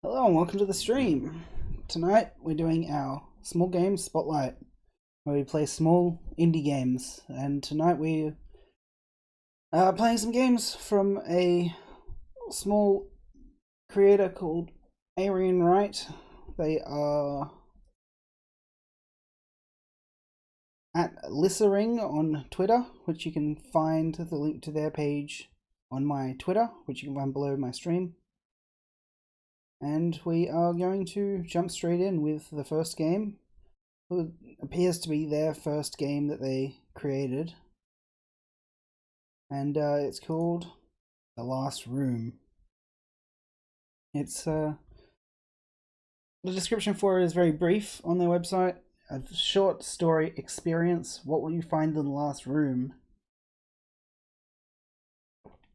Hello and welcome to the stream. Tonight we're doing our small games spotlight, where we play small indie games. And tonight we are playing some games from a small creator called Peregrin, right? They are at Lissering on Twitter, which you can find the link to their page on my Twitter, which you can find below my stream. And we are going to jump straight in with the first game. It appears to be their first game that they created. And it's called The Last Room. It's the description for it is very brief on their website. A short story experience. What will you find in the last room?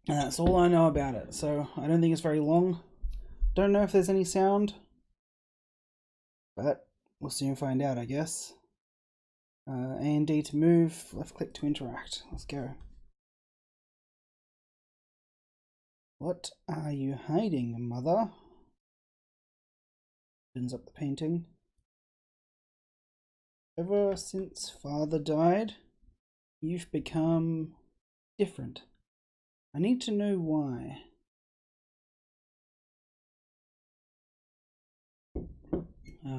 And that's all I know about it. So I don't think it's very long. Don't know if there's any sound, but we'll soon find out, I guess. A and D to move, left click to interact. Let's go. What are you hiding, mother? Opens up the painting. Ever since father died, you've become different. I need to know why.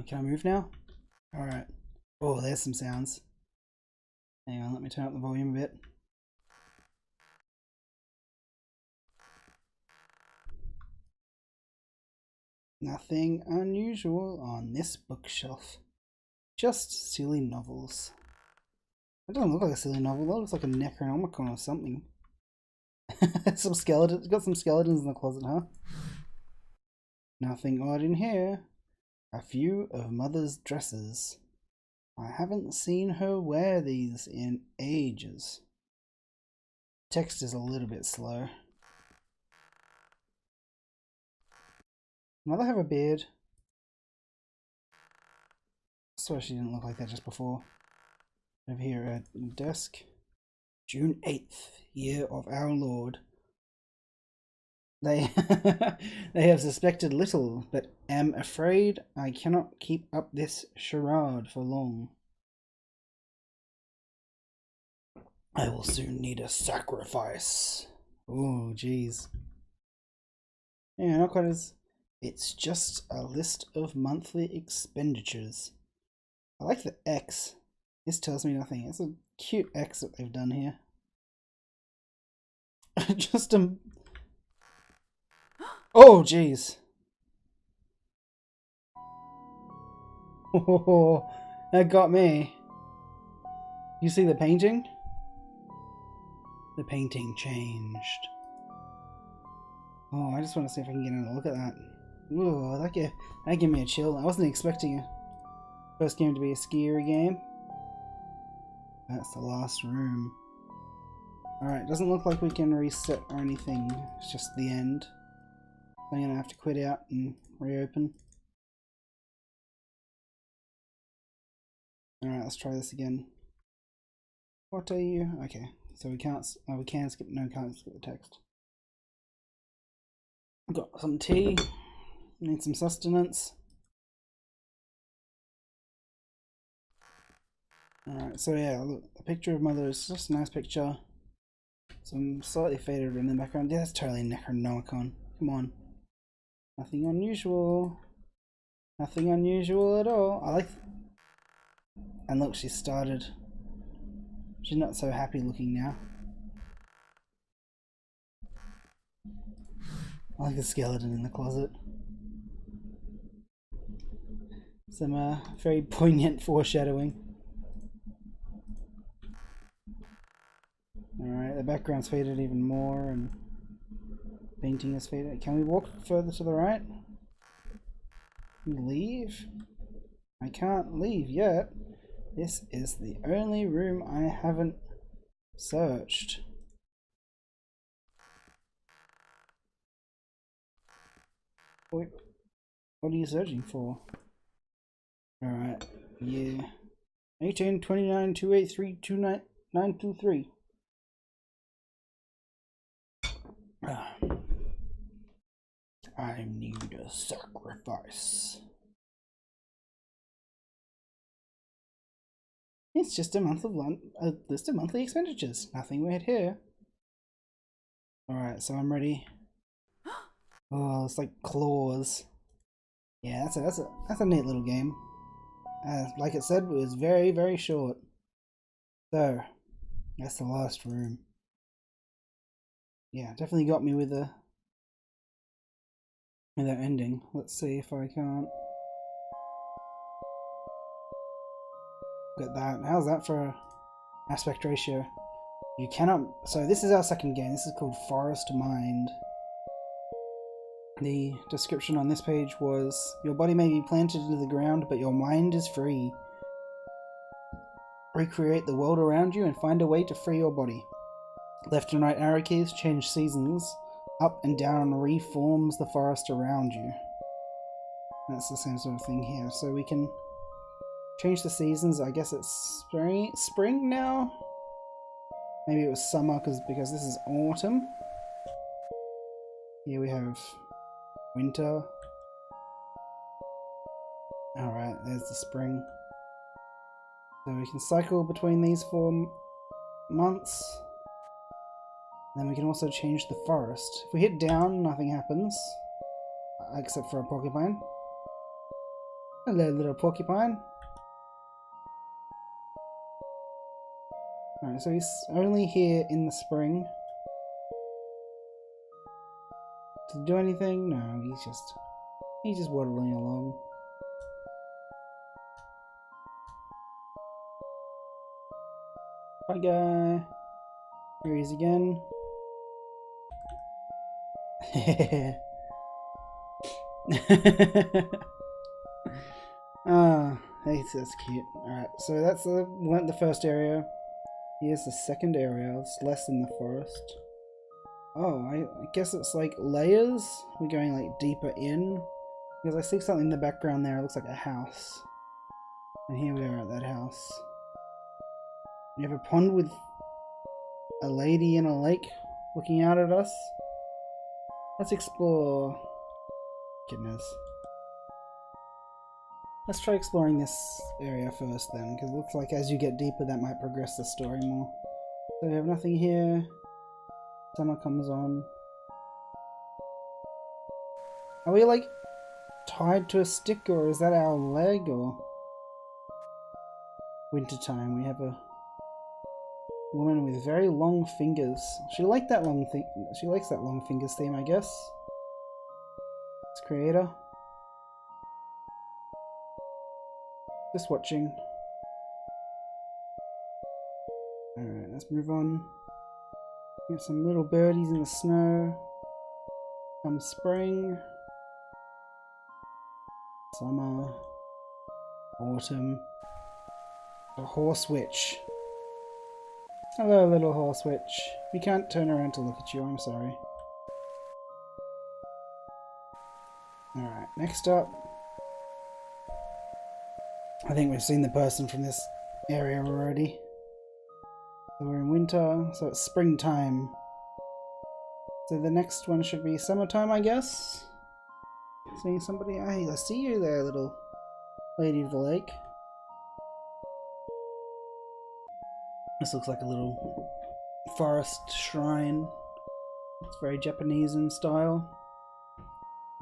Can I move now? Alright. Oh, there's some sounds. Hang on, let me turn up the volume a bit. Nothing unusual on this bookshelf. Just silly novels. It doesn't look like a silly novel, that looks like a Necronomicon or something. Some skeletons. Got some skeletons in the closet, huh? Nothing odd in here. A few of Mother's dresses. I haven't seen her wear these in ages. Text is a little bit slow. Mother have a beard? I swear she didn't look like that just before. Over here at desk. June 8th, year of our Lord. They they have suspected little, but am afraid I cannot keep up this charade for long. I will soon need a sacrifice. Oh, jeez. Yeah, not quite as... It's just a list of monthly expenditures. I like the X. This tells me nothing. It's a cute X that they've done here. Just a... Oh, jeez. Oh, that got me. You see the painting? The painting changed. Oh, I just want to see if I can get another look at that. Ooh, that gave me a chill. I wasn't expecting a first game to be a scary game. That's the last room. Alright, doesn't look like we can reset or anything. It's just the end. I'm gonna have to quit out and reopen. Alright, let's try this again. What are you? Okay, so we can't. Oh, we can skip. No, can't skip the text. Got some tea. Need some sustenance. Alright, so yeah, look, the picture of Mother is just a nice picture. Some slightly faded in the background. Yeah, that's totally Necronomicon. Come on. Nothing unusual. Nothing unusual at all. I like... And look, she started. She's not so happy looking now. I like the skeleton in the closet. Some very poignant foreshadowing. Alright, the background's faded even more and painting is faded. Can we walk further to the right? Leave? I can't leave yet. This is the only room I haven't searched. Wait, what are you searching for? Alright, yeah. 18, 29, 283, 923. I need a sacrifice. It's just a list of monthly expenditures. Nothing weird here. Alright, so I'm ready. Oh, it's like claws. Yeah, that's a neat little game. Like it said, it was very, very short. So, that's the last room. Yeah, definitely got me with that ending. Let's see if I can't get that. How's that for aspect ratio? You cannot. So this is our second game. This is called Forest Mind. The description on this page was, your body may be planted into the ground, but your mind is free. Recreate the world around you and find a way to free your body. Left and right arrow keys change seasons. Up and down reforms the forest around you. That's the same sort of thing here. So we can change the seasons. I guess it's spring now? Maybe it was summer because this is autumn. Here we have winter. Alright, there's the spring. So we can cycle between these 4 months. Then we can also change the forest. If we hit down, nothing happens. Except for a porcupine. Hello, little porcupine. Alright, so he's only here in the spring. To do anything? No, he's just waddling along. Bye, guy. Here he is again. Ah, hey, that's cute. Alright, so that's the first area. Here's the second area. It's less in the forest. Oh, I guess it's like layers. We're going like deeper in. Because I see something in the background there. It looks like a house. And here we are at that house. We have a pond with a lady in a lake looking out at us. Let's explore. Goodness. Let's try exploring this area first then, because it looks like as you get deeper that might progress the story more. So we have nothing here. Summer comes on. Are we like tied to a stick, or is that our leg, or wintertime? We have a woman with very long fingers. She likes that long fingers theme, I guess. It's creator. Just watching. Alright, let's move on. Got some little birdies in the snow. Come spring. Summer. Autumn. A horse witch. Hello, little horse witch. We can't turn around to look at you, I'm sorry. Alright, next up. I think we've seen the person from this area already. So we're in winter, so it's springtime. So the next one should be summertime, I guess? Seeing somebody? Hey, I see you there, little lady of the lake. This looks like a little forest shrine. It's very Japanese in style.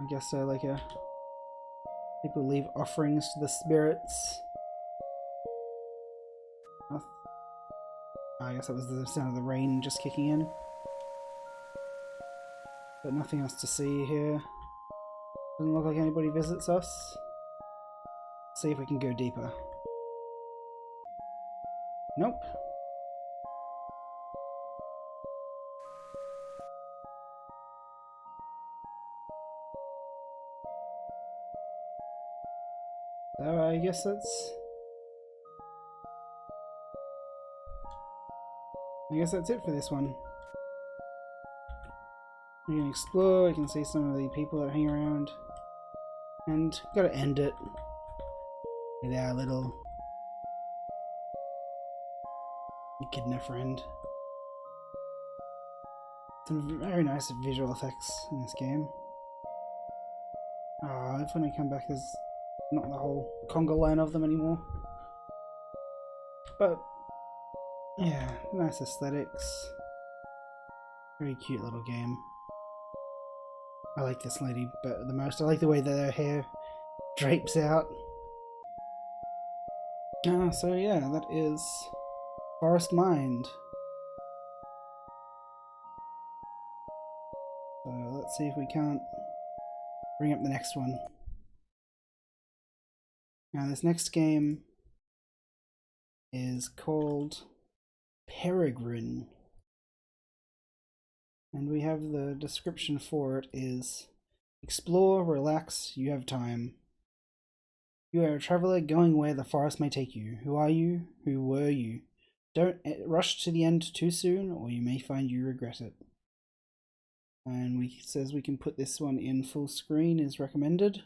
I guess so, like people leave offerings to the spirits. I guess that was the sound of the rain just kicking in. But nothing else to see here. Doesn't look like anybody visits us. Let's see if we can go deeper. Nope. So I guess that's it for this one. We can explore, we can see some of the people that hang around. And gotta end it with our little echidna friend. Some very nice visual effects in this game. If when I come back there's not the whole conga line of them anymore. But yeah, nice aesthetics. Very cute little game. I like this lady but the most. I like the way that her hair drapes out. So yeah, that is Forest Mind. So let's see if we can't bring up the next one. Now this next game is called Peregrin. And we have the description for it is explore, relax, you have time. You are a traveler going where the forest may take you. Who are you? Who were you? Don't rush to the end too soon or you may find you regret it. And we says we can put this one in full screen is recommended.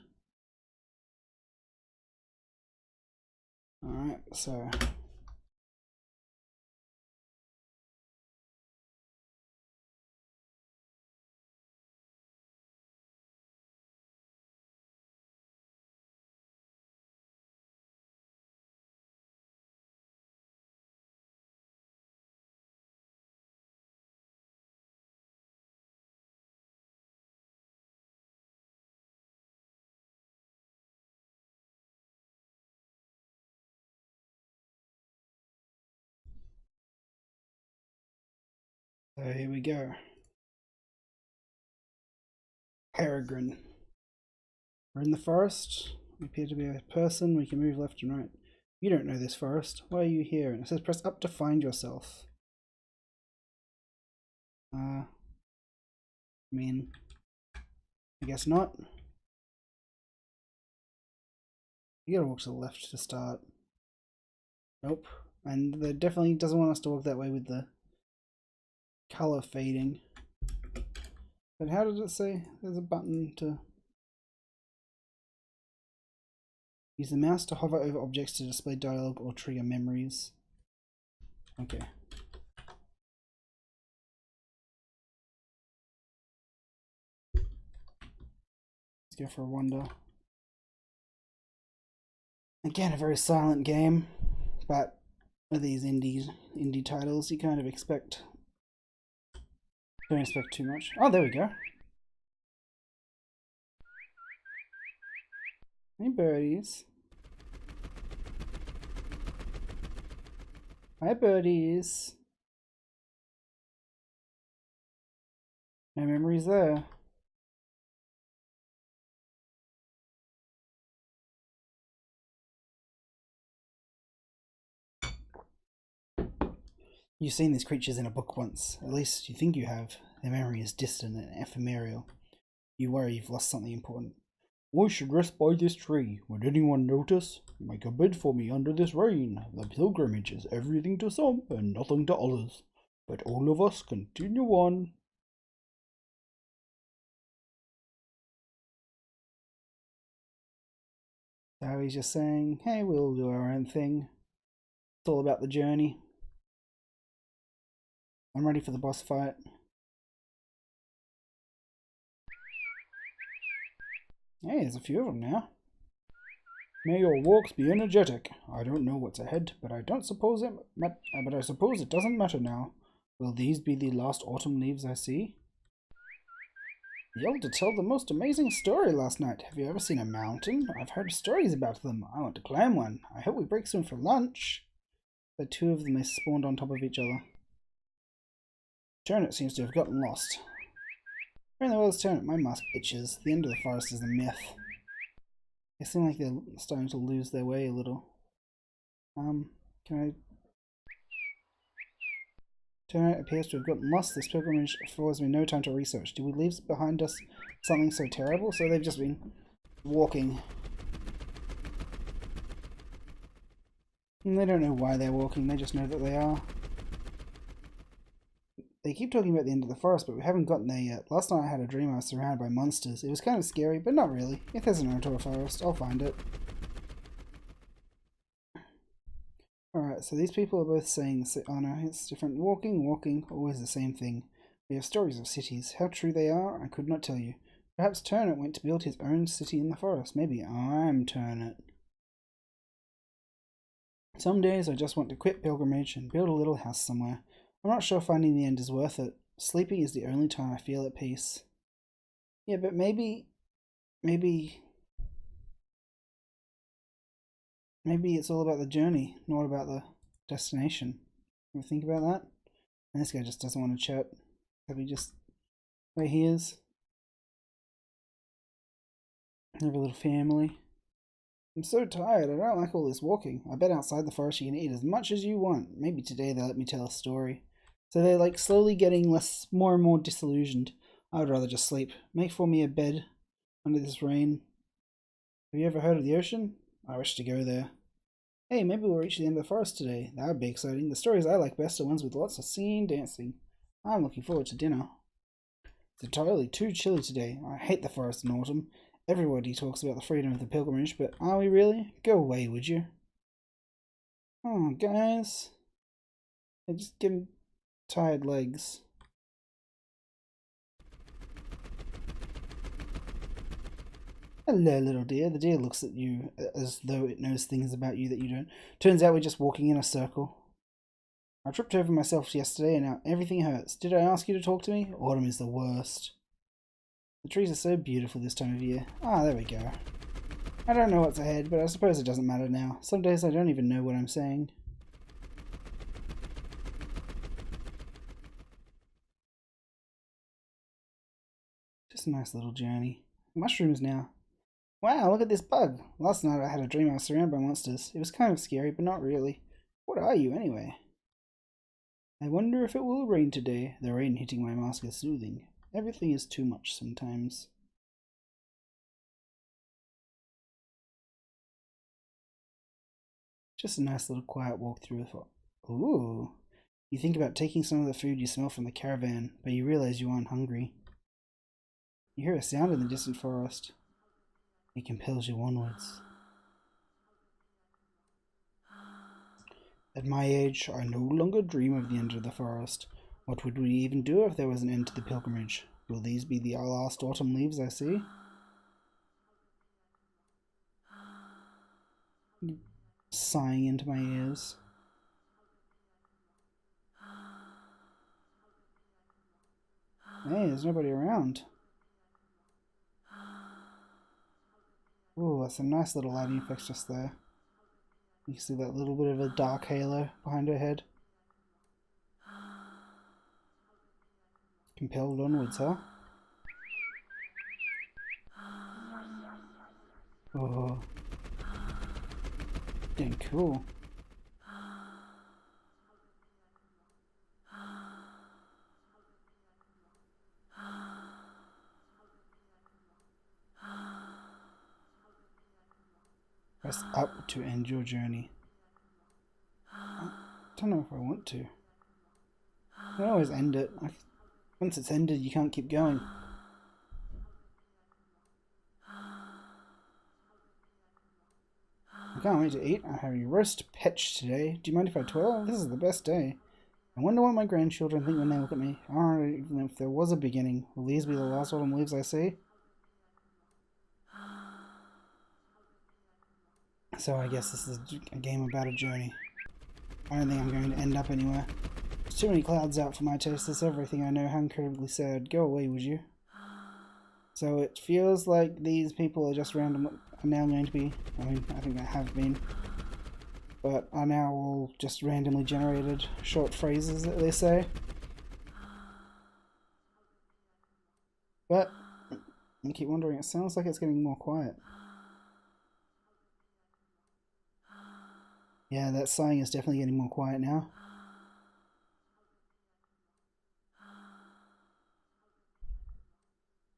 Alright, so here we go. Peregrin. We're in the forest. We appear to be a person. We can move left and right. You don't know this forest. Why are you here? And it says press up to find yourself. I mean, I guess not. You gotta walk to the left to start. Nope. And it definitely doesn't want us to walk that way with the color fading. But how did it say? There's a button to use the mouse to hover over objects to display dialogue or trigger memories. Okay. Let's go for a wander. Again, a very silent game, but with these indie titles, you kind of don't expect too much. Oh, there we go. Hey, birdies. Hi, birdies. No memories there. You've seen these creatures in a book once. At least you think you have. Their memory is distant and ephemeral. You worry you've lost something important. I should rest by this tree. Would anyone notice? Make a bed for me under this rain. The pilgrimage is everything to some and nothing to others. But all of us continue on. So he's just saying, hey, we'll do our own thing. It's all about the journey. I'm ready for the boss fight. Hey, there's a few of them now. May your walks be energetic. I don't know what's ahead, but I suppose it doesn't matter now. Will these be the last autumn leaves I see? The elder told the most amazing story last night. Have you ever seen a mountain? I've heard stories about them. I want to climb one. I hope we break some for lunch. The two of them, they spawned on top of each other. Turnip seems to have gotten lost. Where in the world is Turnip? My mask itches. The end of the forest is a myth. They seem like they're starting to lose their way a little. Can I... Turnip appears to have gotten lost. This pilgrimage affords me no time to research. Do we leave behind us something so terrible? So they've just been walking. And they don't know why they're walking, they just know that they are. They keep talking about the end of the forest, but we haven't gotten there yet. Last night I had a dream I was surrounded by monsters. It was kind of scary, but not really. If there's an end to a forest, I'll find it. Alright, so these people are both saying, oh no, it's different. Walking, always the same thing. We have stories of cities. How true they are, I could not tell you. Perhaps Turnip went to build his own city in the forest. Maybe I'm Turnip. Some days I just want to quit pilgrimage and build a little house somewhere. I'm not sure finding the end is worth it. Sleeping is the only time I feel at peace. Yeah, but maybe it's all about the journey, not about the destination. You think about that? And this guy just doesn't want to chat. Maybe just where he is. Have a little family. I'm so tired, I don't like all this walking. I bet outside the forest you can eat as much as you want. Maybe today they'll let me tell a story. So they're like slowly getting more and more disillusioned. I would rather just sleep. Make for me a bed under this rain. Have you ever heard of the ocean? I wish to go there. Hey, maybe we'll reach the end of the forest today. That would be exciting. The stories I like best are ones with lots of singing and dancing. I'm looking forward to dinner. It's entirely too chilly today. I hate the forest in autumn. Everybody talks about the freedom of the pilgrimage, but are we really? Go away, would you? Oh, guys. I just give him tired legs. Hello, little deer. The deer looks at you as though it knows things about you that you don't. Turns out we're just walking in a circle. I tripped over myself yesterday and now everything hurts. Did I ask you to talk to me? Autumn is the worst. The trees are so beautiful this time of year. Ah, there we go. I don't know what's ahead, but I suppose it doesn't matter now. Some days I don't even know what I'm saying. Just a nice little journey. Mushrooms now. Wow, look at this bug. Last night I had a dream I was surrounded by monsters. It was kind of scary, but not really. What are you, anyway? I wonder if it will rain today. The rain hitting my mask is soothing. Everything is too much sometimes. Just a nice little quiet walk through the forest. Ooh. You think about taking some of the food you smell from the caravan, but you realize you aren't hungry. You hear a sound in the distant forest. It compels you onwards. At my age, I no longer dream of the end of the forest. What would we even do if there was an end to the pilgrimage? Will these be the last autumn leaves I see? Sighing into my ears. Hey, there's nobody around. Ooh, that's a nice little lighting effect just there. You can see that little bit of a dark halo behind her head. Compelled onwards, huh? Oh. Dang cool. Press up to end your journey. I don't know if I want to. I can always end it. Once it's ended, you can't keep going. I can't wait to eat. I'm having roast petch today. Do you mind if I twirl? This is the best day. I wonder what my grandchildren think when they look at me. I don't even know if there was a beginning. Will these be the last autumn leaves I see? So I guess this is a game about a journey. I don't think I'm going to end up anywhere. There's too many clouds out for my taste. That's everything I know. How incredibly sad. Go away, would you? So it feels like these people are just random. Are now going to be. I mean, I think they have been. But are now all just randomly generated short phrases that they say. But I keep wondering. It sounds like it's getting more quiet. Yeah, that sighing is definitely getting more quiet now.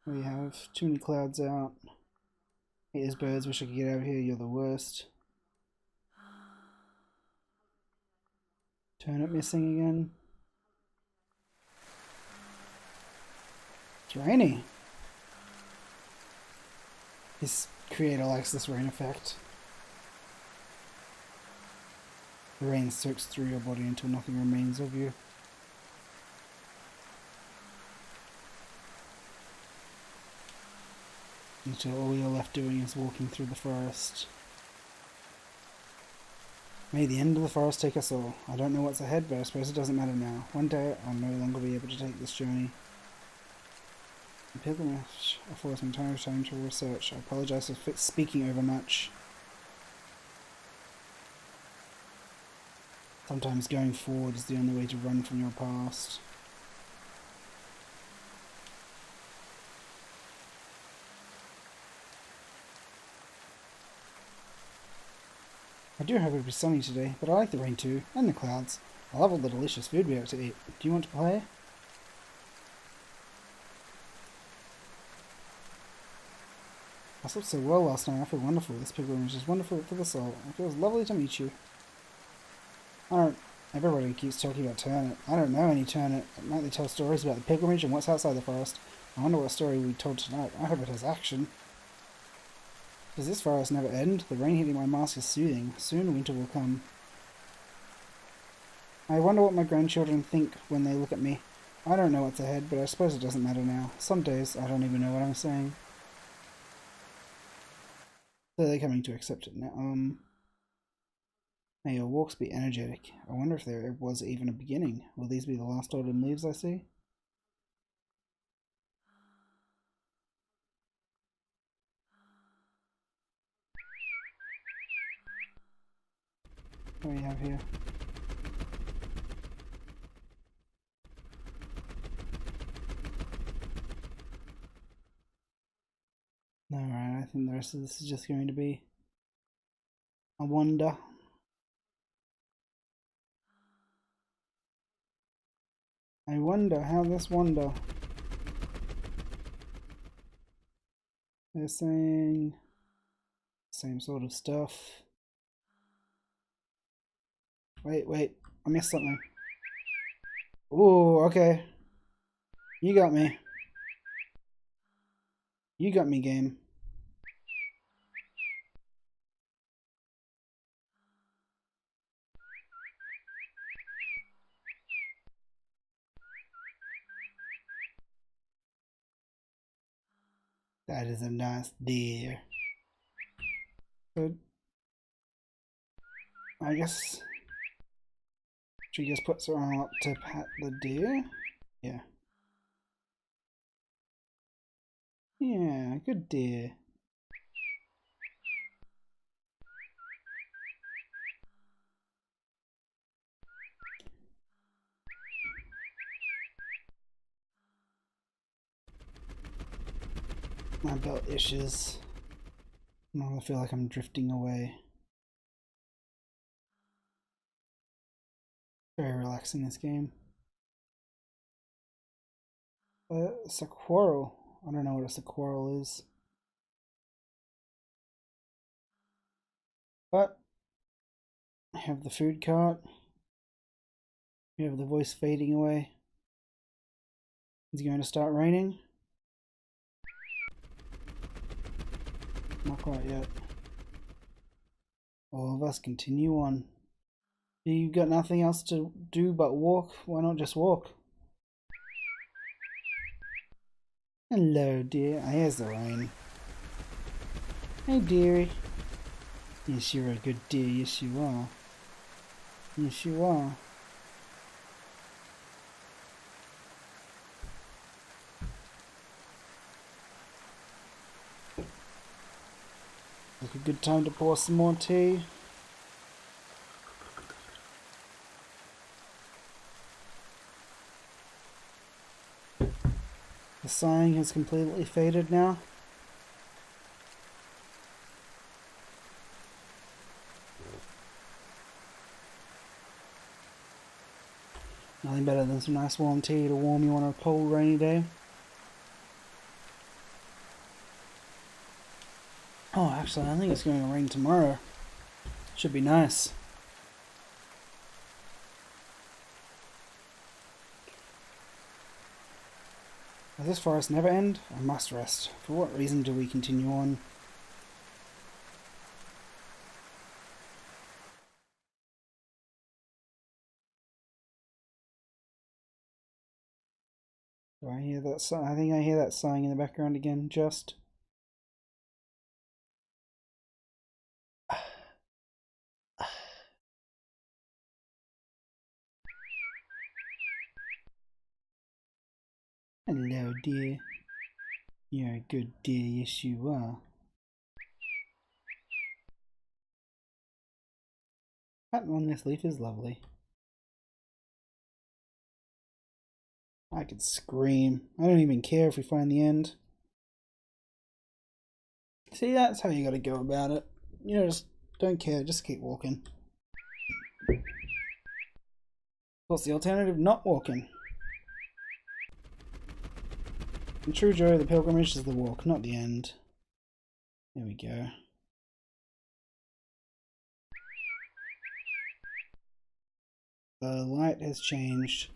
We have too many clouds out. Here's birds, wish I could get over here, you're the worst. Turnip missing again. It's rainy. This creator likes this rain effect. The rain soaks through your body until nothing remains of you. until all you're left doing is walking through the forest. May the end of the forest take us all. I don't know what's ahead, but I suppose it doesn't matter now. One day I'll no longer be able to take this journey. The pilgrimage affords me time to research. I apologise for speaking over much. Sometimes going forward is the only way to run from your past. I do hope it'll be sunny today, but I like the rain too, and the clouds. I love all the delicious food we have to eat. Do you want to play? I slept so well last night, I feel wonderful. This pilgrimage is wonderful for the soul. It feels lovely to meet you. Everybody keeps talking about Turnip. I don't know any Turnip. At night they tell stories about the pilgrimage and what's outside the forest. I wonder what story we told tonight. I hope it has action. Does this forest never end? The rain hitting my mask is soothing. Soon winter will come. I wonder what my grandchildren think when they look at me. I don't know what's ahead, but I suppose it doesn't matter now. Some days I don't even know what I'm saying. So they're coming to accept it now. May your walks be energetic. I wonder if there was even a beginning. Will these be the last autumn leaves I see? What do we have here? Alright, I think the rest of this is just going to be a wonder. I wonder how this wonder. They're saying same sort of stuff. Wait, I missed something. Ooh, okay. You got me. You got me, game. That is a nice deer. So, I guess she just puts her arm up to pat the deer. Yeah. Yeah, good deer. My belt itches. Now I feel like I'm drifting away. Very relaxing, this game. It's a quarrel. I don't know what a quarrel is. But I have the food cart. We have the voice fading away. Is it going to start raining? Not quite yet. All of us continue on. You've got nothing else to do but walk. Why not just walk? Hello, dear. Here's the rain. Hey, dearie. Yes, you're a good dear. Yes, you are. Yes, you are. Like a good time to pour some more tea. The sighing has completely faded now. Nothing better than some nice warm tea to warm you on a cold rainy day. Oh, actually, I think it's going to rain tomorrow. Should be nice. Does this forest never end? I must rest. For what reason do we continue on? Do I hear that? I think I hear that sighing in the background again. Just. Hello, dear. You're a good dear, yes you are. Pattern on this leaf is lovely. I could scream. I don't even care if we find the end. See, that's how you gotta go about it. You know, just don't care, just keep walking. What's the alternative? Not walking. In true joy, the pilgrimage is the walk, not the end. There we go. The light has changed.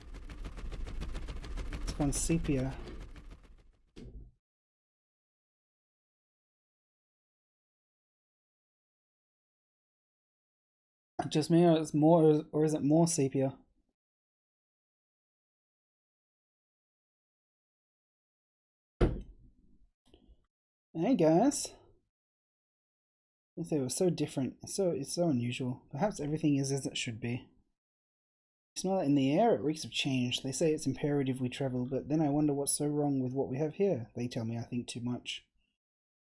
It's gone sepia. Just me, or is more, or is it more sepia? Hey guys. It was so different. It's so unusual. Perhaps everything is as it should be. You smell it in the air, it reeks of change. They say it's imperative we travel, but then I wonder what's so wrong with what we have here. They tell me I think too much.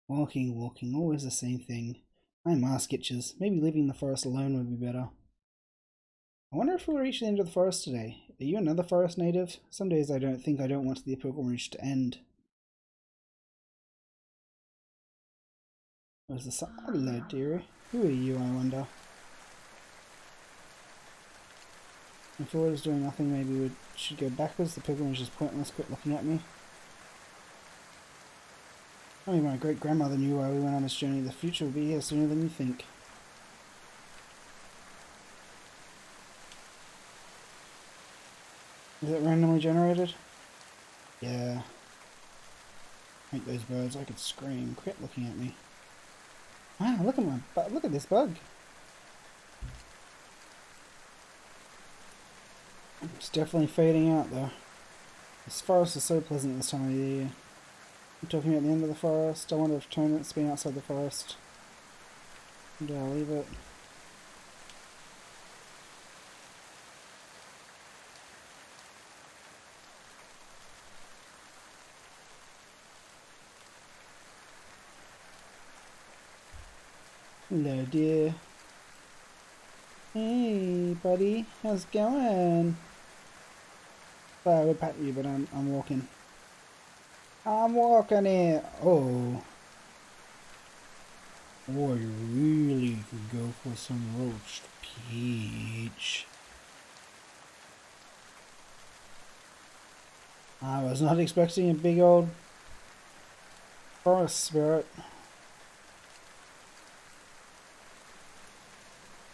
Walking, walking, always the same thing. I'm ass itches. Maybe leaving the forest alone would be better. I wonder if we'll reach the end of the forest today. Are you another forest native? Some days I don't want the pilgrimage to end. Where's the sun? Hello, dearie. Who are you, I wonder? If forward is doing nothing, maybe we should go backwards. The pilgrimage is pointless. Quit looking at me. Only my great-grandmother knew why we went on this journey. The future will be here sooner than you think. Is it randomly generated? Yeah. I hate those birds. I could scream. Quit looking at me. Wow, look at this bug. It's definitely fading out though. This forest is so pleasant this time of year. I'm talking about the end of the forest. I wonder if tournament's been outside the forest. Do I leave it? Hello, dear. Hey, buddy. How's it going? Sorry, I would pat you, but I'm walking. I'm walking here. Oh. Oh, you really could go for some roast peach. I was not expecting a big old forest spirit.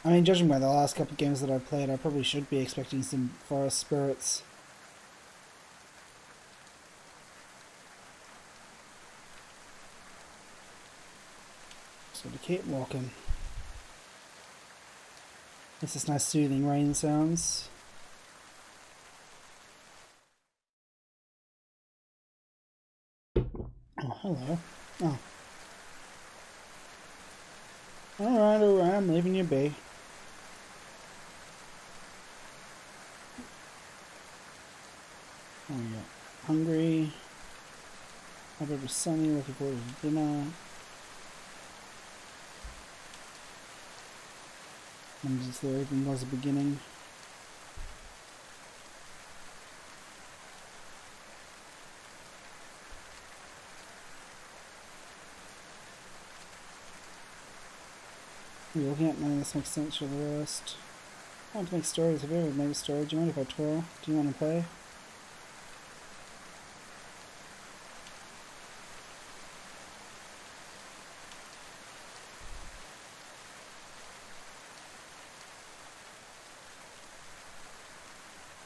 I mean, judging by the last couple of games that I've played, I probably should be expecting some forest spirits. So to keep walking. It's just nice soothing rain sounds. Oh, hello. Oh. Alright, I'm leaving you be. Oh yeah. Hungry. Hope it was sunny, looking forward to dinner. And as there even was a beginning. You're looking at none of this makes sense for the worst. I want to make stories. Have you ever made a story? Do you mind if I twirl? Do you want to play?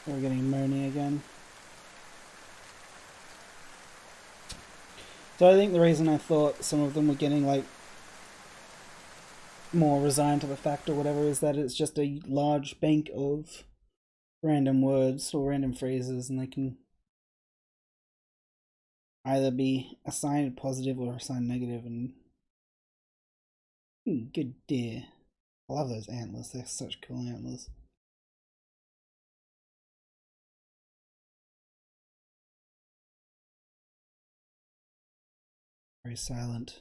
We're getting moany again. So I think the reason I thought some of them were getting like more resigned to the fact or whatever is that it's just a large bank of random words or random phrases, and they can either be assigned positive or assigned negative. And good deer. I love those antlers. They're such cool antlers. very silent.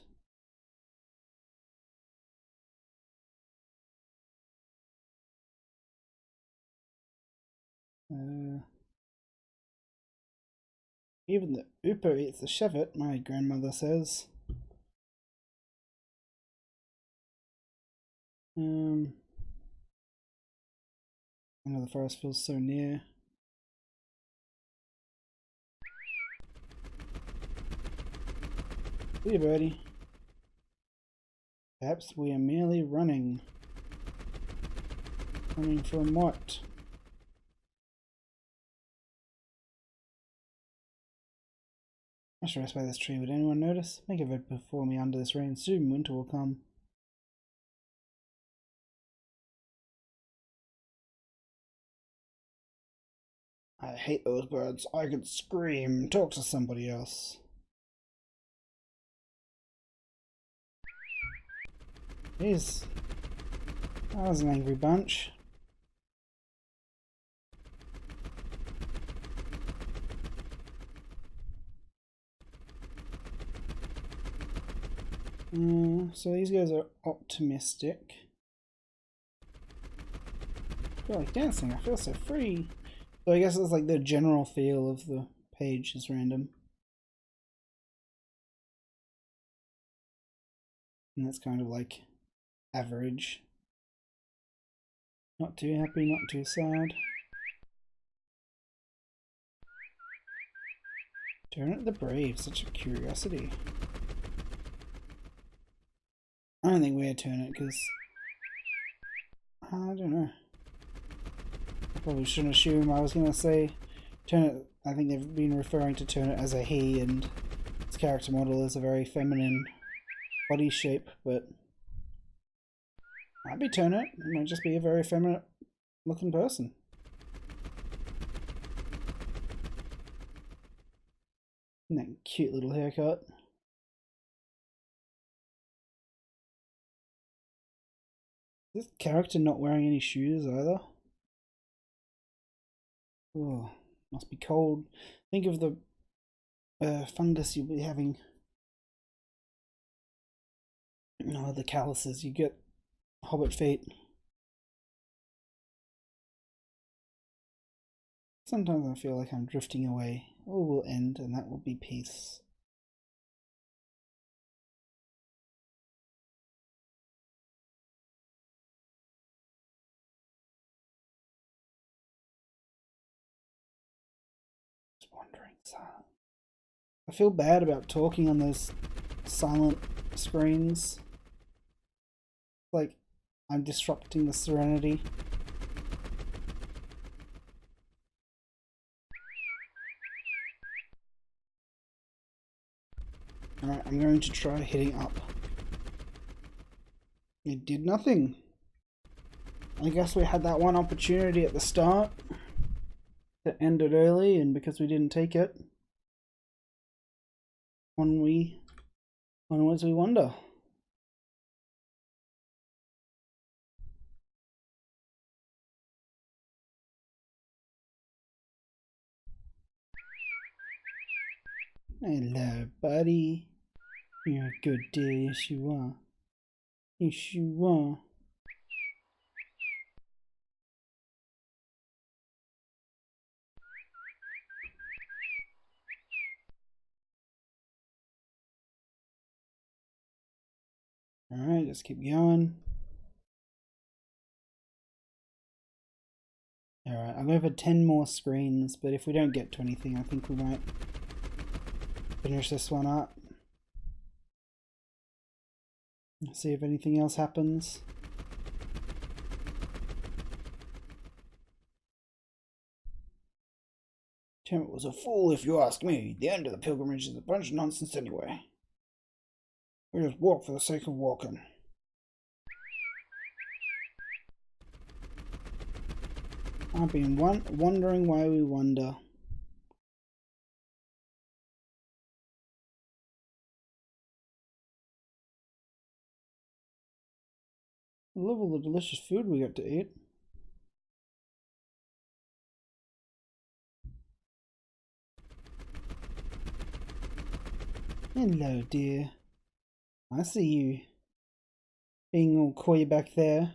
Even the Upo eats the shevet, my grandmother says. I know the forest feels so near. See birdie. Perhaps we are merely running. Running from what? I should rest by this tree. Would anyone notice? Make a bed before me under this rain. Soon winter will come. I hate those birds. I could scream. Talk to somebody else. Jeez. That was an angry bunch. So these guys are optimistic. I feel like dancing. I feel so free. So I guess it's like the general feel of the page is random. And that's kind of like average. Not too happy, not too sad. Turn the Brave, such a curiosity. I don't think we're turn it because I don't know. I probably shouldn't assume. I was gonna say turn it. I think they've been referring to turn it as a he, and its character model is a very feminine body shape, but might be turn it. It might just be a very feminine looking person. And that cute little haircut. This character not wearing any shoes either. Oh, must be cold. Think of the fungus you'll be having. No, the calluses. You get hobbit feet. Sometimes I feel like I'm drifting away. All will end, and that will be peace. Wandering silent. I feel bad about talking on those silent screens. Like I'm disrupting the serenity. Alright, I'm going to try hitting up. It did nothing. I guess we had that one opportunity at the start that ended early, and because we didn't take it, onwards we wander. Hello, buddy. You're a good dear, yes you are. Yes you are. Alright, just keep going. Alright, I'll go for 10 more screens, but if we don't get to anything, I think we might finish this one up. See if anything else happens. Tim was a fool if you ask me. The end of the pilgrimage is a bunch of nonsense anyway. We just walk for the sake of walking. I've been wondering why we wander. I love all the delicious food we got to eat. Hello, dear. I see you being all coy back there.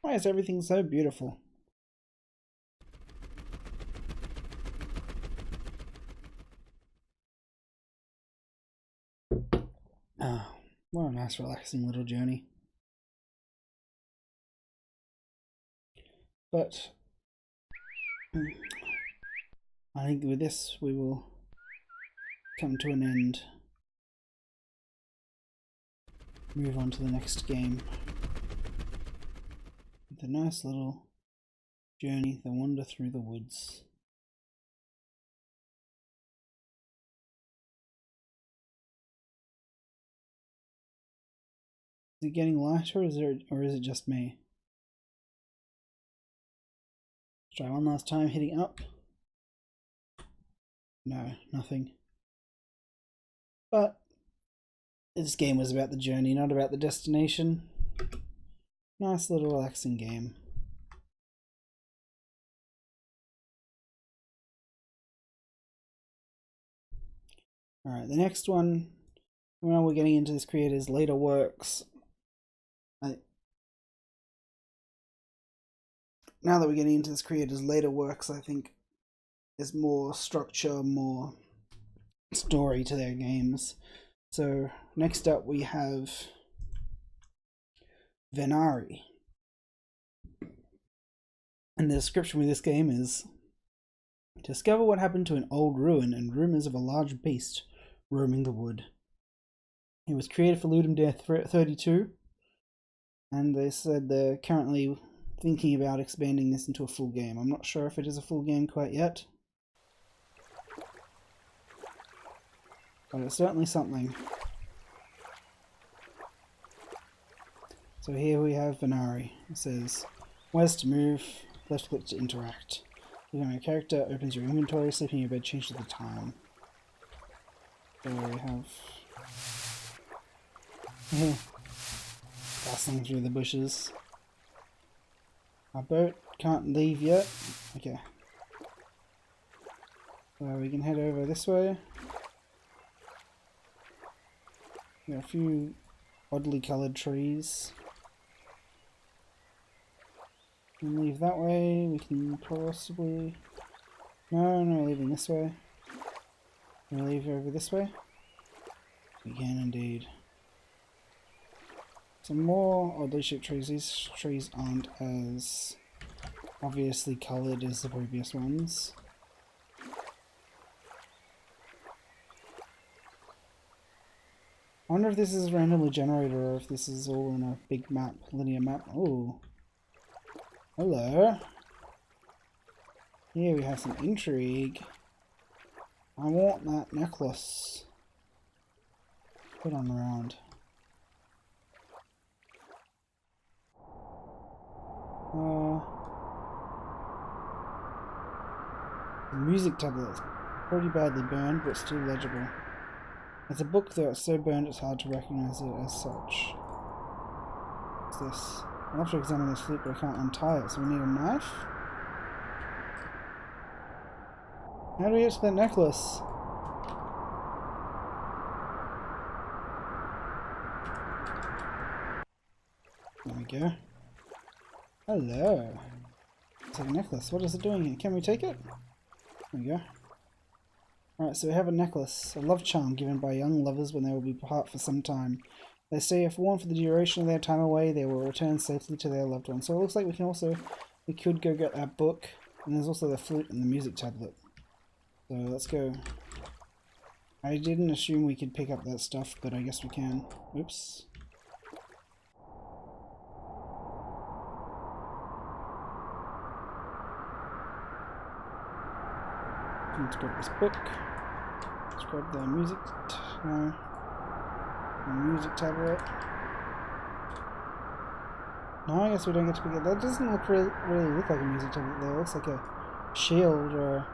Why is everything so beautiful? Oh, what a nice relaxing little journey. But I think with this we will come to an end. Move on to the next game. The nice little journey, the wander through the woods. Is it getting lighter, or is it just me? Let's try one last time, hitting up. No, nothing. But this game was about the journey, not about the destination. Nice little relaxing game. Alright, the next one, now we're getting into this creator's later works. Now that we're getting into this creator's later works, I think there's more structure, more story to their games. So next up we have Venari. And the description with this game is: discover what happened to an old ruin and rumours of a large beast roaming the wood. It was created for Ludum Dare 32, and they said they're currently thinking about expanding this into a full game. I'm not sure if it is a full game quite yet, but it's certainly something. So here we have Venari. It says, where's to move, left click to interact. Clicking on your character opens your inventory, sleeping in your bed changes the time. So we have bustling through the bushes. Our boat can't leave yet. Okay. So we can head over this way. There are a few oddly coloured trees. We can leave that way. We can possibly... No, leaving this way. Can we leave over this way? We can indeed. Some more oddly shaped trees. These trees aren't as obviously coloured as the previous ones. I wonder if this is randomly generated or if this is all in a big map, linear map. Oh. Hello. Here we have some intrigue. I want that necklace. Put on around. The music tablet is pretty badly burned, but still legible. It's a book though, it's so burned it's hard to recognize it as such. What's this? I'll have to examine this flute, but I can't untie it, so we need a knife? How do we get to that necklace? There we go. Hello. It's like a necklace. What is it doing here? Can we take it? There we go. Alright, so we have a necklace, a love charm given by young lovers when they will be apart for some time. They say if worn for the duration of their time away, they will return safely to their loved one. So it looks like we could go get that book, and there's also the flute and the music tablet. So let's go. I didn't assume we could pick up that stuff, but I guess we can. Oops. Let's grab this book. Let's grab the music. No. The music tablet. No, I guess we don't get to pick it. That doesn't look really look like a music tablet though. It looks like a shield or a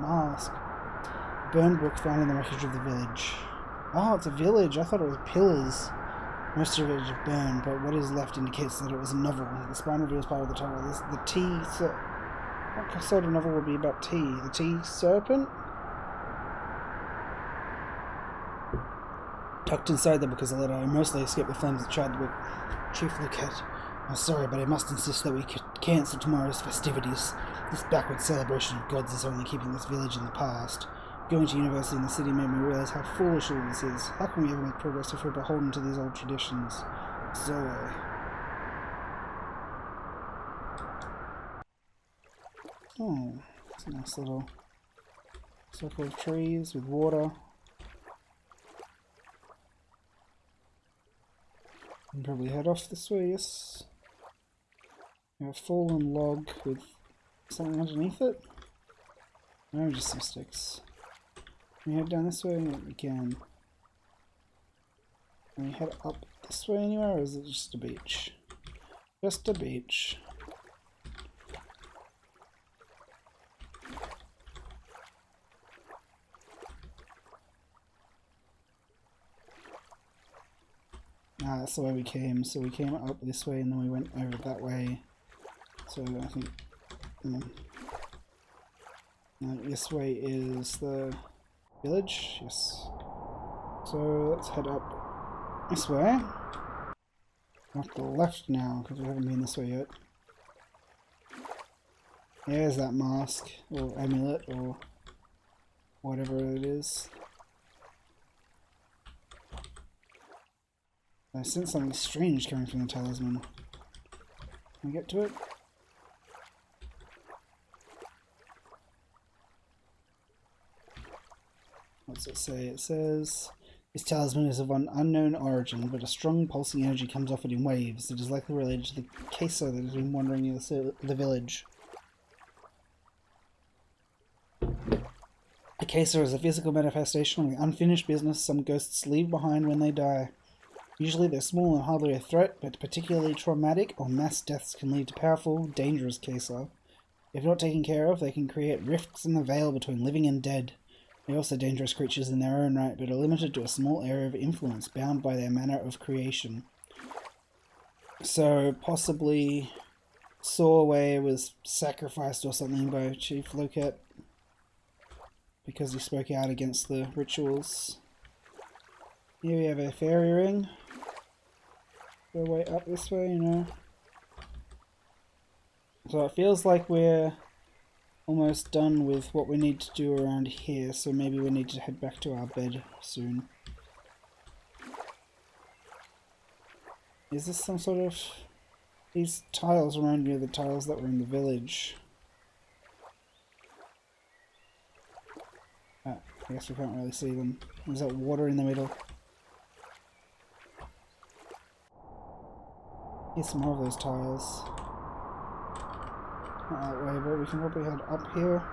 mask. Burned book found in the wreckage of the village. Oh, it's a village. I thought it was pillars. Most of it is burned, but what is left indicates that it was a novel. The spine reveals part of the title. The T What sort of novel would be about tea? The tea serpent? Tucked inside the book is a letter. I mostly escaped the flames that charred the book. Chief Luquette, I'm sorry, but I must insist that we cancel tomorrow's festivities. This backward celebration of gods is only keeping this village in the past. Going to university in the city made me realize how foolish all this is. How can we ever make progress if we're beholden to these old traditions? Zoe. Oh, it's a nice little circle of trees with water. And probably head off this way, yes. A fallen log with something underneath it? No, just some sticks. Can we head down this way? We can. Can we head up this way anywhere, or is it just a beach? Just a beach. Ah, that's the way we came. So we came up this way and then we went over that way. So I think this way is the village. Yes. So let's head up this way. Off the left now because we haven't been this way yet. There's that mask or amulet or whatever it is. I sense something strange coming from the talisman. Can we get to it? What's it say? It says, this talisman is of an unknown origin, but a strong pulsing energy comes off it in waves. It is likely related to the queso that has been wandering near the village. A queso is a physical manifestation of the unfinished business some ghosts leave behind when they die. Usually they're small and hardly a threat, but particularly traumatic or mass deaths can lead to powerful, dangerous queso. If not taken care of, they can create rifts in the veil between living and dead. They're also dangerous creatures in their own right, but are limited to a small area of influence, bound by their manner of creation. So, possibly Sawway was sacrificed or something by Chief Luquette because he spoke out against the rituals. Here we have a fairy ring. Go way up this way, you know. So it feels like we're almost done with what we need to do around here, so maybe we need to head back to our bed soon. Is this some sort of... These tiles remind me of the tiles that were in the village. Ah, I guess we can't really see them. There's that water in the middle. Here's some more of those tiles. Not that way, but we can probably head up here.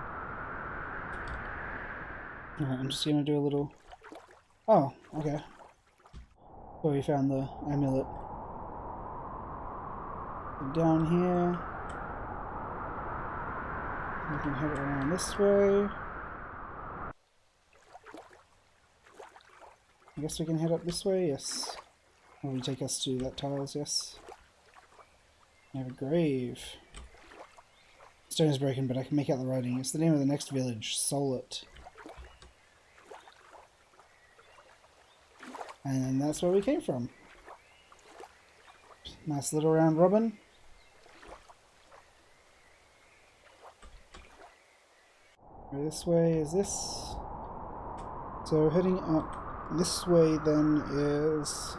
Alright, I'm just gonna do a little... Oh, okay. So we found the amulet. Down here. We can head around this way. I guess we can head up this way, yes. Will take us to that tiles, yes. We have a grave. Stone is broken, but I can make out the writing. It's the name of the next village, Solet. And that's where we came from. Nice little round robin. This way is this. So heading up this way then is...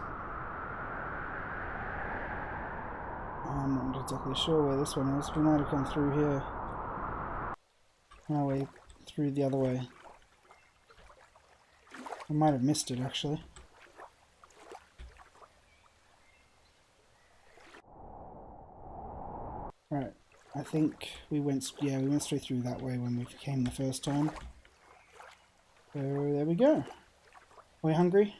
I'm not exactly sure where this one is. We might have come through here. Our way through the other way. I might have missed it actually. Right, I think we went straight through that way when we came the first time. So there we go. Are we hungry?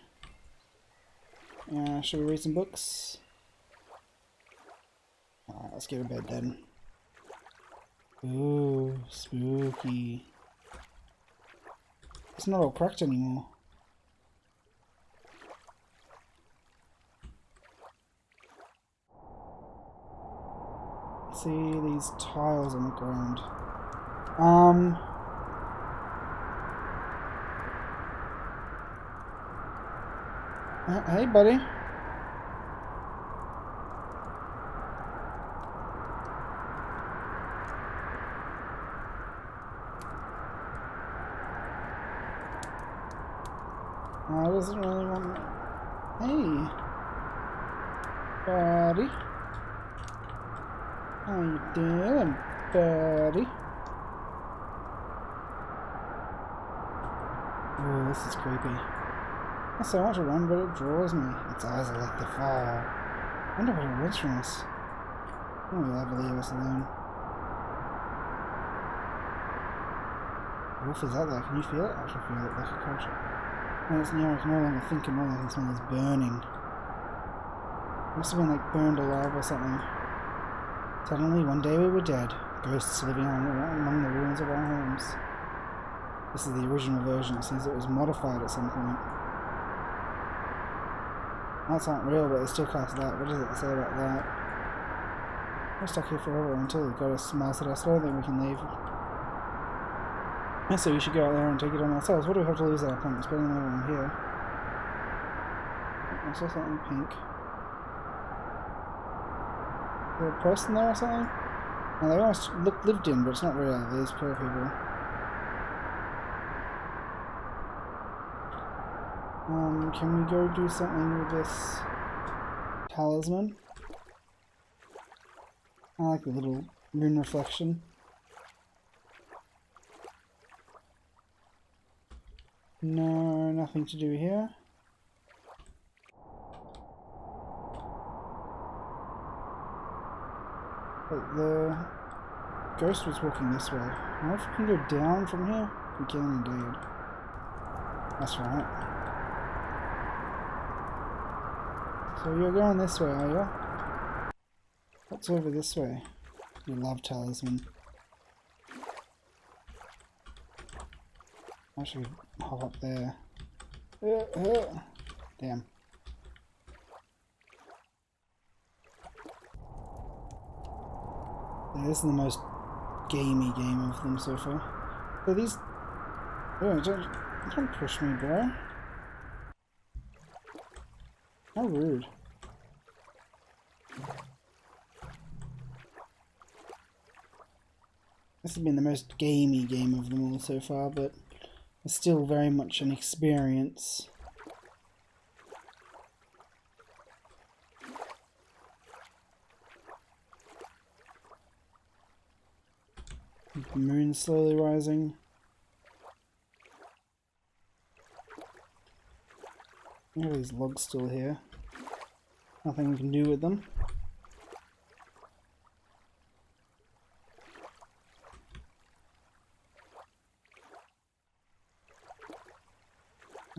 Should we read some books? Alright, let's get to bed then. Ooh, spooky. It's not all cracked anymore. See these tiles on the ground. Hey, buddy. I doesn't really want. Hey, buddy. How you doing, buddy? Oh, this is creepy. That's so much to run, but it draws me. Its eyes are like the fire. I wonder what it wants from us. Oh, we'll ever leave us alone. The wolf is out there. Can you feel it? I can feel it like a culture. When it's near, I can no longer think, and all I can smell is burning. It must have been like burned alive or something. Suddenly, one day we were dead. Ghosts living among the ruins of our homes. This is the original version. It seems it was modified at some point. That's not real, but they still cast that. What does it say about that? We're stuck here forever until the goddess smiles at us. I don't think we can leave. I say we should go out there and take it on ourselves. What do we have to lose at that point? It's better than everyone here. I saw something pink. Is there a person there or something? Oh, they almost look lived in, but it's not real. These poor people. Can we go do something with this talisman? I like the little moon reflection. No, nothing to do here. But the ghost was walking this way. I wonder if we can go down from here? We can indeed. That's right. So you're going this way, are you? What's over this way? Your love talisman. I should hop up there. Damn. Yeah, this is the most gamey game of them so far. So these... Oh, don't push me, bro. How rude. This has been the most gamey game of them all so far, but it's still very much an experience. The moon slowly rising. There are these logs still here. Nothing we can do with them.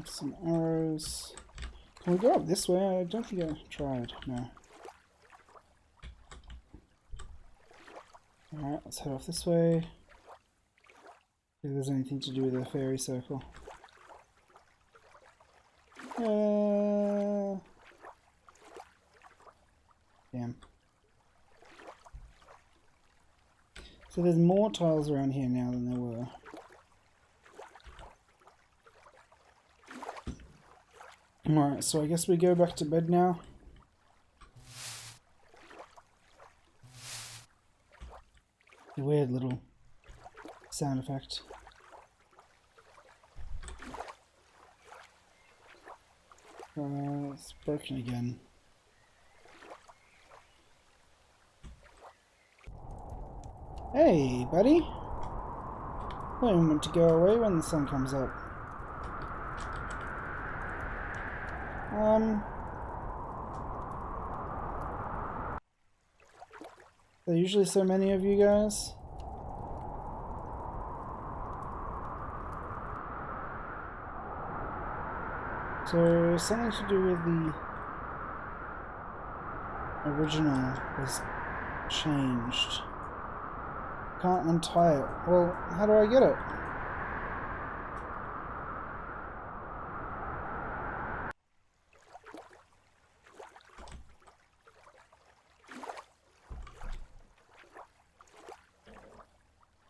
Some arrows. Can we go up this way? I don't think I tried. No. Alright, let's head off this way. See if there's anything to do with the fairy circle. Damn. So there's more tiles around here now than there were. Alright, so I guess we go back to bed now. A weird little sound effect. It's broken again. Hey, buddy! I meant to go away when the sun comes up. There are usually so many of you guys. So something to do with the original was changed. Can't untie it. Well, how do I get it?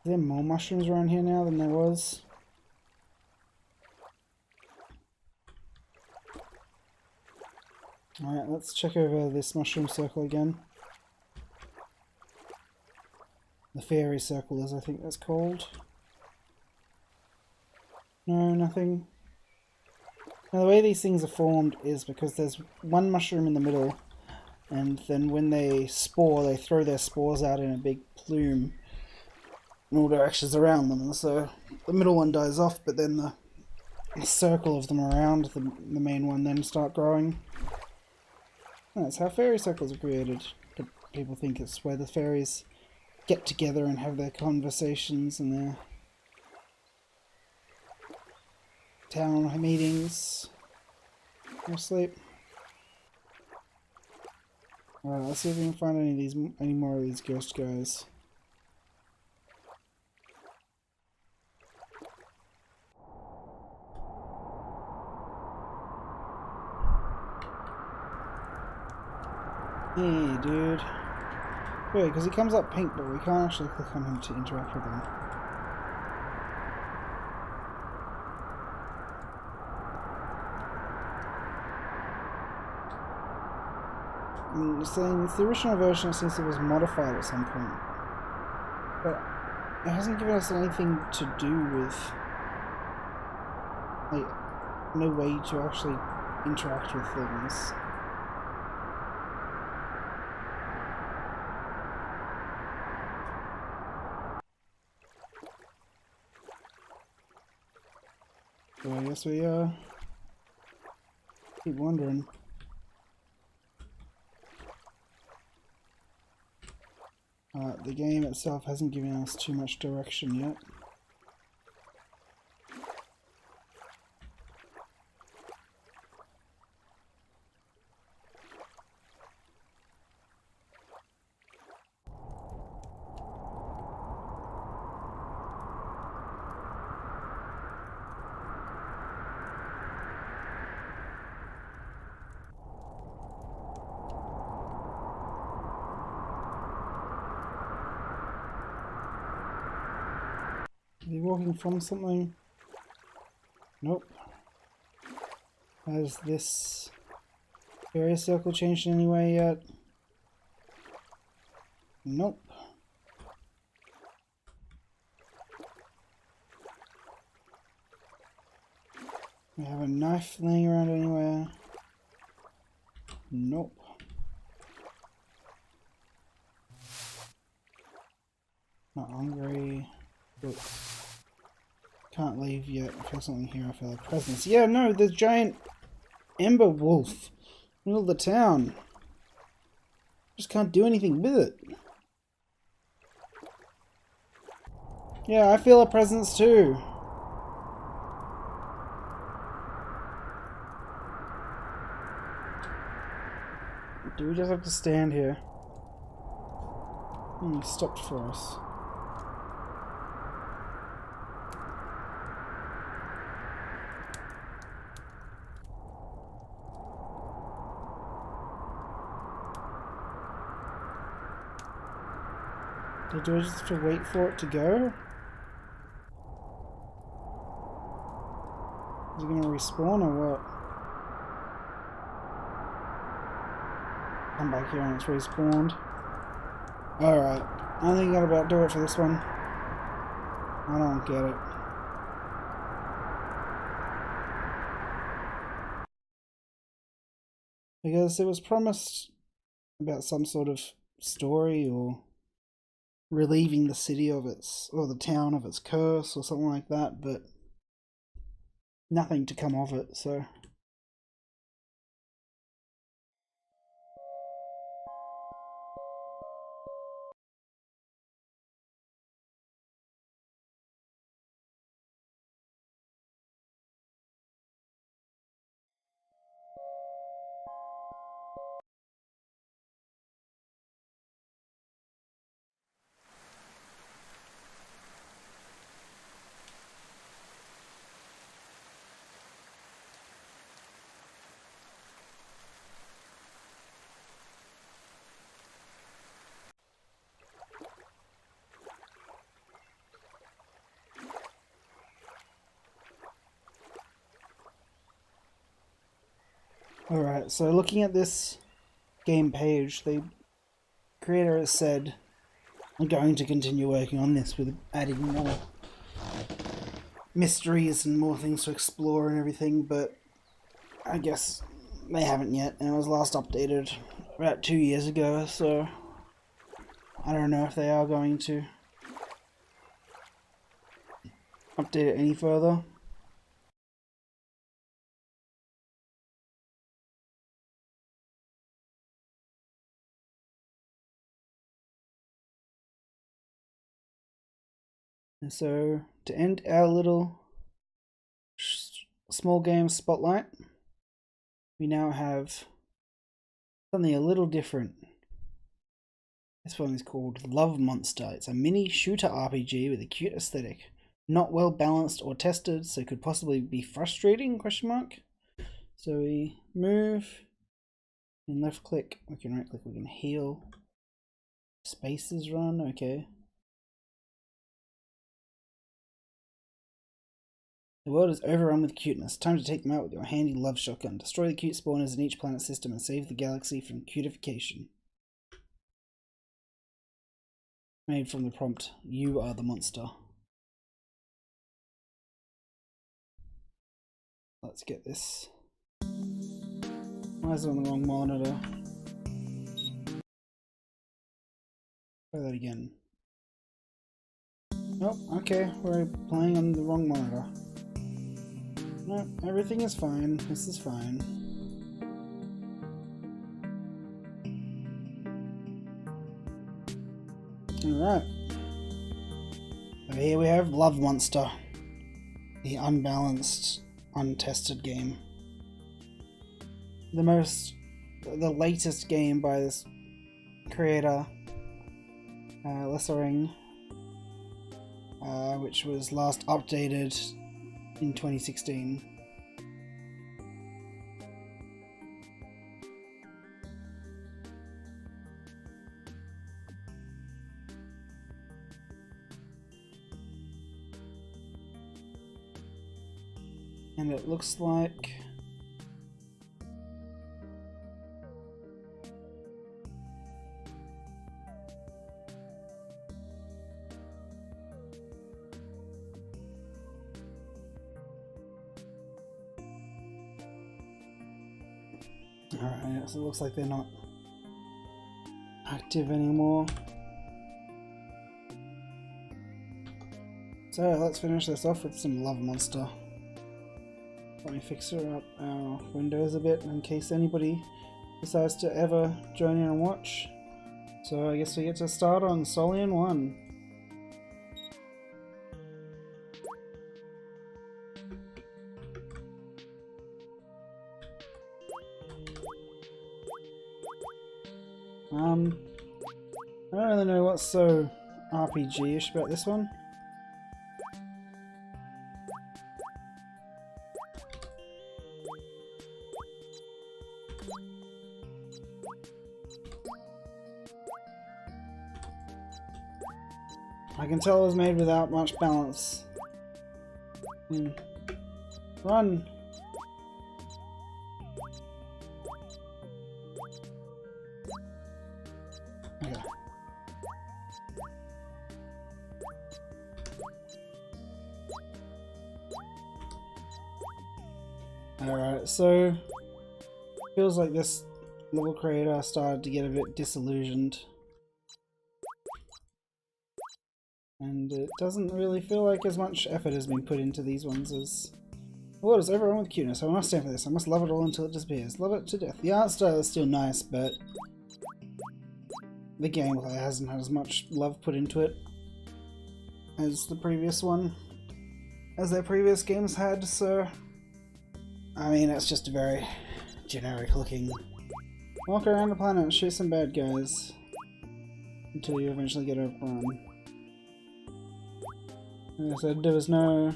there more mushrooms around here now than there was? Alright, let's check over this mushroom circle again. The fairy circle is, I think that's called. No, nothing. Now the way these things are formed is because there's one mushroom in the middle, and then when they spore, they throw their spores out in a big plume in all directions around them, and so the middle one dies off, but then the circle of them around the main one then start growing. That's how fairy circles are created. But people think it's where the fairies get together and have their conversations and their town meetings. Go sleep. Alright, let's see if we can find any more of these ghost guys. Hey, dude. Wait, because he comes up pink, but we can't actually click on him to interact with him. Saying it's the original version, it seems it was modified at some point, but it hasn't given us anything to do with, like, no way to actually interact with things. So I guess we keep wondering. The game itself hasn't given us too much direction yet. Are they walking from something? Nope. Has this area circle changed in any way yet? Nope. We have a knife laying around anywhere? Nope. Not hungry. But can't leave yet. I feel something here. I feel a presence. Yeah, no, there's giant ember wolf. Middle of the town. Just can't do anything with it. Yeah, I feel a presence too. Do we just have to stand here? He stopped for us. Do I just have to wait for it to go? Is it going to respawn or what? Come back here and it's respawned. Alright, I think I about do it for this one. I don't get it. Because it was promised about some sort of story or relieving the city of its, or the town of its curse or something like that, but nothing to come of it, so. Alright, so looking at this game page, the creator has said, I'm going to continue working on this with adding more mysteries and more things to explore and everything, but I guess they haven't yet, and it was last updated about 2 years ago, so I don't know if they are going to update it any further. And so, to end our little small game spotlight, we now have something a little different. This one is called Love Monster. It's a mini shooter RPG with a cute aesthetic. Not well balanced or tested, so could possibly be frustrating, question mark. So we move and left click, we can right click, we can heal. Spaces run, okay. The world is overrun with cuteness. Time to take them out with your handy love shotgun. Destroy the cute spawners in each planet system and save the galaxy from cutification. Made from the prompt, you are the monster. Let's get this. Why is it on the wrong monitor? Try that again. Nope, okay, we're playing on the wrong monitor. No, everything is fine. This is fine. Alright. So here we have Love Monster. The unbalanced, untested game. The latest game by this creator, Lessering, which was last updated in 2016. And it looks like alright, so it looks like they're not active anymore. So let's finish this off with some Love Monster. Let me fix up our windows a bit in case anybody decides to ever join in and watch. So I guess we get to start on Solian 1. I don't really know what's so RPG-ish about this one. I can tell it was made without much balance. Run! Okay. Alright, so feels like this level creator started to get a bit disillusioned. And it doesn't really feel like as much effort has been put into these ones as... The world is overrun with cuteness. I will not stand for this. I must love it all until it disappears. Love it to death. The art style is still nice, but the gameplay hasn't had as much love put into it as the previous one, as their previous games had, so... I mean, it's just a very generic looking... Walk around the planet and shoot some bad guys until you eventually get overrun. Like I said, there was no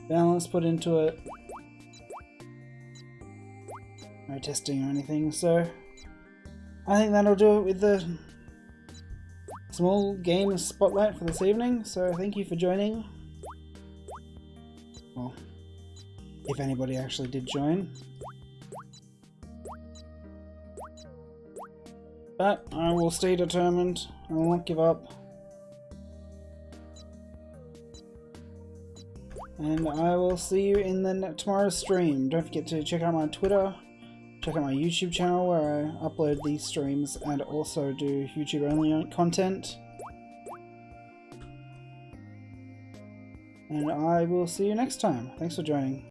balance put into it, no testing or anything, so I think that'll do it with the small game spotlight for this evening. So thank you for joining. Well, if anybody actually did join. But I will stay determined. I will not give up. And I will see you in tomorrow's stream. Don't forget to check out my Twitter, check out my YouTube channel where I upload these streams and also do YouTube only content. And I will see you next time. Thanks for joining.